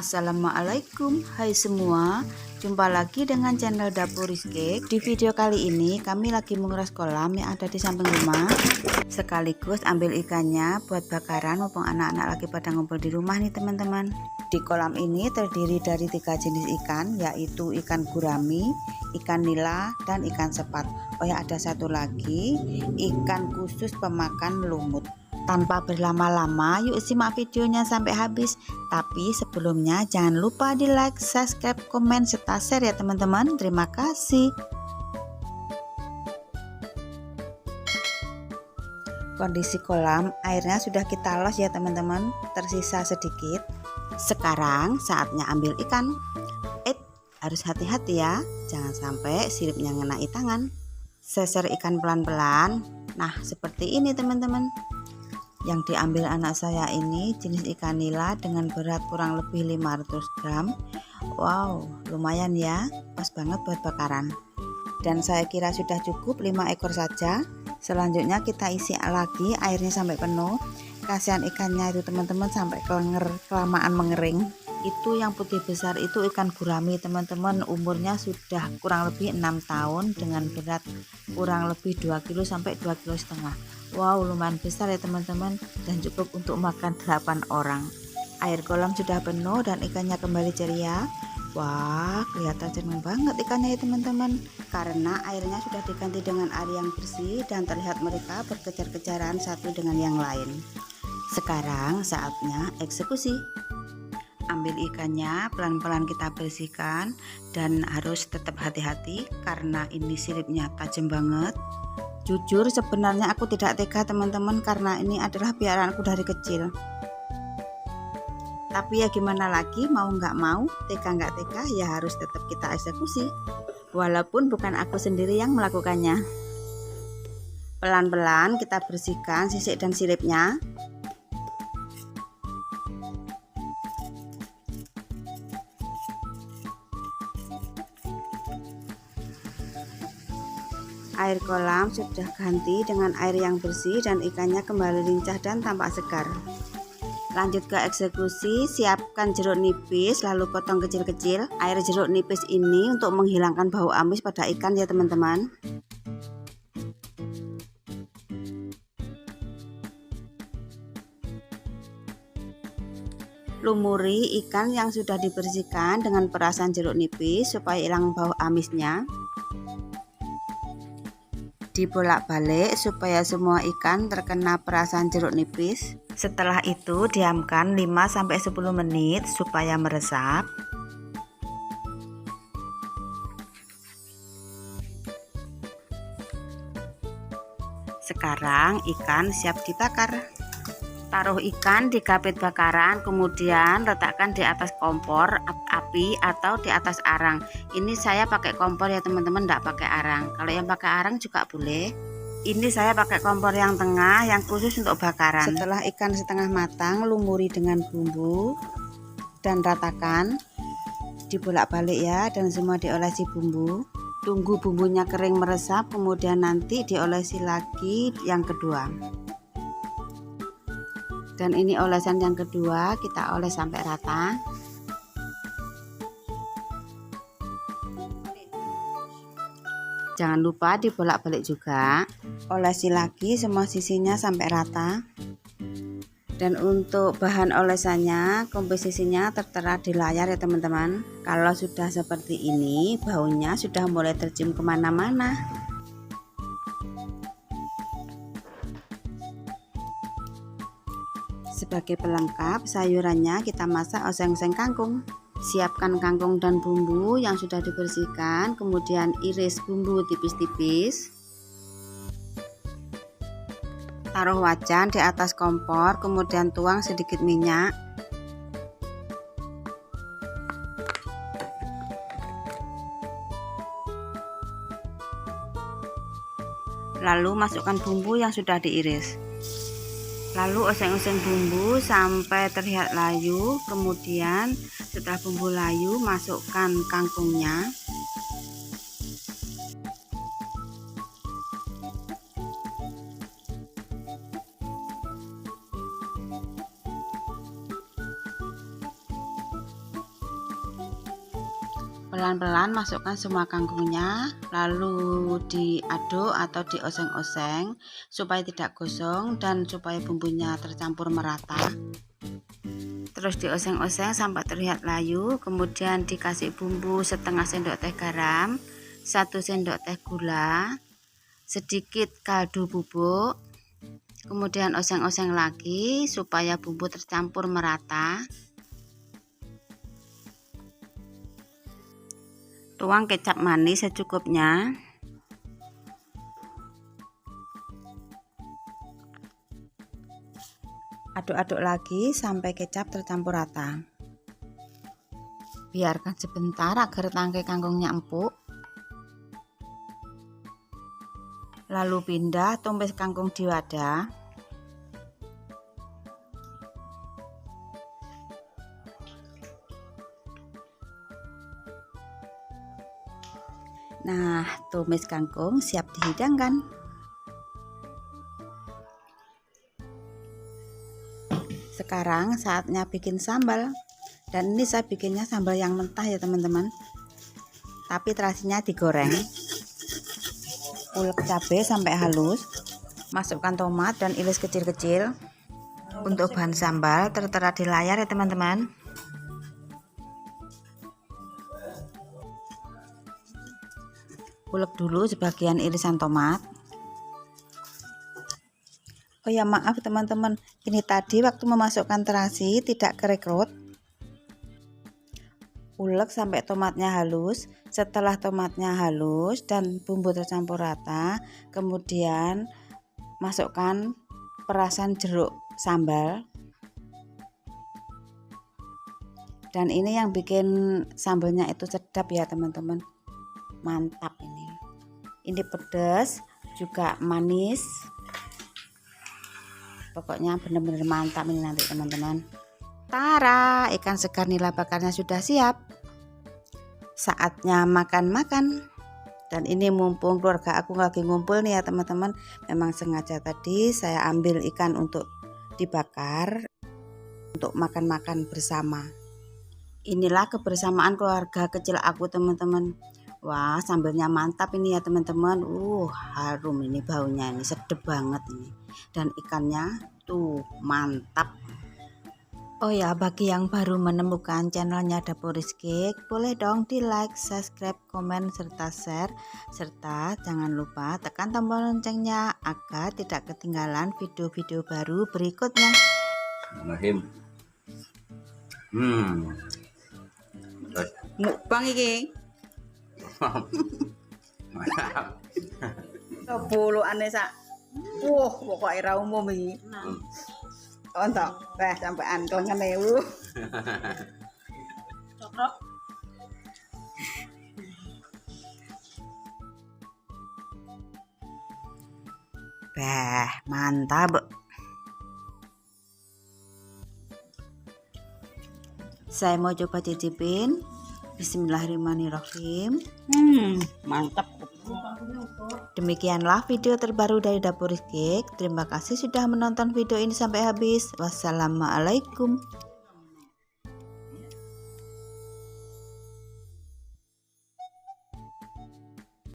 Assalamualaikum, hai semua. Jumpa lagi dengan channel Dapur Rizky. Di video kali ini kami lagi menguras kolam yang ada di samping rumah, sekaligus ambil ikannya buat bakaran mumpung anak-anak lagi pada ngumpul di rumah nih teman-teman. Di kolam ini terdiri dari 3 jenis ikan, yaitu ikan gurami, ikan nila, dan ikan sepat. Oh ya, ada satu lagi, ikan khusus pemakan lumut. Tanpa berlama-lama, yuk simak videonya sampai habis. Tapi sebelumnya jangan lupa di like, subscribe, komen, serta share ya teman-teman. Terima kasih. Kondisi kolam airnya sudah kita los ya teman-teman, tersisa sedikit. Sekarang saatnya ambil ikan. Harus hati-hati ya, jangan sampai siripnya ngenai tangan. Seser ikan pelan-pelan. Nah, seperti ini teman-teman. Yang diambil anak saya ini jenis ikan nila dengan berat kurang lebih 500 gram. Wow, lumayan ya, pas banget buat bakaran. Dan saya kira sudah cukup 5 ekor saja. Selanjutnya kita isi lagi airnya sampai penuh. Kasihan ikannya itu teman-teman, sampai kelamaan mengering. Itu yang putih besar itu ikan gurami teman-teman, umurnya sudah kurang lebih 6 tahun dengan berat kurang lebih 2 kilo sampai 2,5 kilo. Wow, lumayan besar ya teman-teman, dan cukup untuk makan 8 orang. Air kolam sudah penuh dan ikannya kembali ceria. Wah, kelihatan jernih banget ikannya ya teman-teman, karena airnya sudah diganti dengan air yang bersih dan terlihat mereka berkejar-kejaran satu dengan yang lain. Sekarang saatnya eksekusi. Ambil ikannya, pelan-pelan kita bersihkan dan harus tetap hati-hati karena ini siripnya tajam banget. Jujur sebenarnya aku tidak tega teman-teman, karena ini adalah piaraanku dari kecil. Tapi ya gimana lagi, mau nggak mau, tega nggak tega ya harus tetap kita eksekusi. Walaupun bukan aku sendiri yang melakukannya. Pelan-pelan kita bersihkan sisik dan siripnya. Air kolam sudah ganti dengan air yang bersih dan ikannya kembali lincah dan tampak segar. Lanjut ke eksekusi, siapkan jeruk nipis lalu potong kecil-kecil. Air jeruk nipis ini untuk menghilangkan bau amis pada ikan ya teman-teman. Lumuri ikan yang sudah dibersihkan dengan perasan jeruk nipis supaya hilang bau amisnya. Dibolak-balik supaya semua ikan terkena perasan jeruk nipis. Setelah itu diamkan 5-10 menit supaya meresap. Sekarang ikan siap dibakar. Taruh ikan di kapit bakaran, kemudian letakkan di atas kompor api atau di atas arang. Ini saya pakai kompor ya teman-teman, tidak pakai arang. Kalau yang pakai arang juga boleh. Ini saya pakai kompor yang tengah, yang khusus untuk bakaran. Setelah ikan setengah matang, lumuri dengan bumbu dan ratakan. Dibolak-balik ya, dan semua diolesi bumbu. Tunggu bumbunya kering meresap, kemudian nanti diolesi lagi yang kedua. Dan ini olesan yang kedua, kita oles sampai rata. Jangan lupa dibolak-balik juga. Olesi lagi semua sisinya sampai rata. Dan untuk bahan olesannya, komposisinya tertera di layar ya teman-teman. Kalau sudah seperti ini, baunya sudah mulai tercium kemana-mana. Sebagai pelengkap sayurannya kita masak oseng-oseng kangkung. Siapkan kangkung dan bumbu yang sudah dibersihkan, kemudian iris bumbu tipis-tipis. Taruh wajan di atas kompor, kemudian tuang sedikit minyak. Lalu masukkan bumbu yang sudah diiris. Lalu oseng-oseng bumbu sampai terlihat layu. Kemudian setelah bumbu layu, masukkan kangkungnya. Pelan-pelan masukkan semua kangkungnya, lalu diaduk atau dioseng-oseng supaya tidak gosong dan supaya bumbunya tercampur merata. Terus dioseng-oseng sampai terlihat layu, kemudian dikasih bumbu setengah sendok teh garam, 1 sendok teh gula, sedikit kaldu bubuk, kemudian oseng-oseng lagi supaya bumbu tercampur merata. Tuang kecap manis secukupnya. Aduk-aduk lagi sampai kecap tercampur rata. Biarkan sebentar agar tangkai kangkungnya empuk. Lalu pindah tumis kangkung di wadah. Nah, tumis kangkung siap dihidangkan. Sekarang saatnya bikin sambal. Dan ini saya bikinnya sambal yang mentah ya teman-teman. Tapi terasinya digoreng. Ulek cabai sampai halus. Masukkan tomat dan iris kecil-kecil. Untuk bahan sambal tertera di layar ya teman-teman. Ulek dulu sebagian irisan tomat. Oh ya, maaf teman-teman, ini tadi waktu memasukkan terasi tidak kerekrut. Ulek sampai tomatnya halus. Setelah tomatnya halus dan bumbu tercampur rata, kemudian masukkan perasan jeruk sambal. Dan ini yang bikin sambalnya itu sedap ya teman-teman. Mantap ini. Ini pedas juga manis. Pokoknya benar-benar mantap ini nanti teman-teman. Tara, ikan segar nila bakarnya sudah siap. Saatnya makan-makan. Dan ini mumpung keluarga aku lagi ngumpul nih ya teman-teman. Memang sengaja tadi saya ambil ikan untuk dibakar untuk makan-makan bersama. Inilah kebersamaan keluarga kecil aku teman-teman. Wah, sambalnya mantap ini ya teman-teman. Harum ini baunya, ini sedap banget ini. Dan ikannya tuh mantap. Oh ya, bagi yang baru menemukan channelnya Daporis Cake, boleh dong di like, subscribe, komen, serta share. Serta jangan lupa tekan tombol loncengnya agar tidak ketinggalan video-video baru berikutnya. Mukbang iki. Kebuluane sak. Pokoke ra umum iki. Ontok, sampean klengene. Cokrok. Mantap. Saya mau coba cicipin. Bismillahirrahmanirrahim. Mantap. Demikianlah video terbaru dari Daporis Cake. Terima kasih sudah menonton video ini sampai habis. Wassalamualaikum.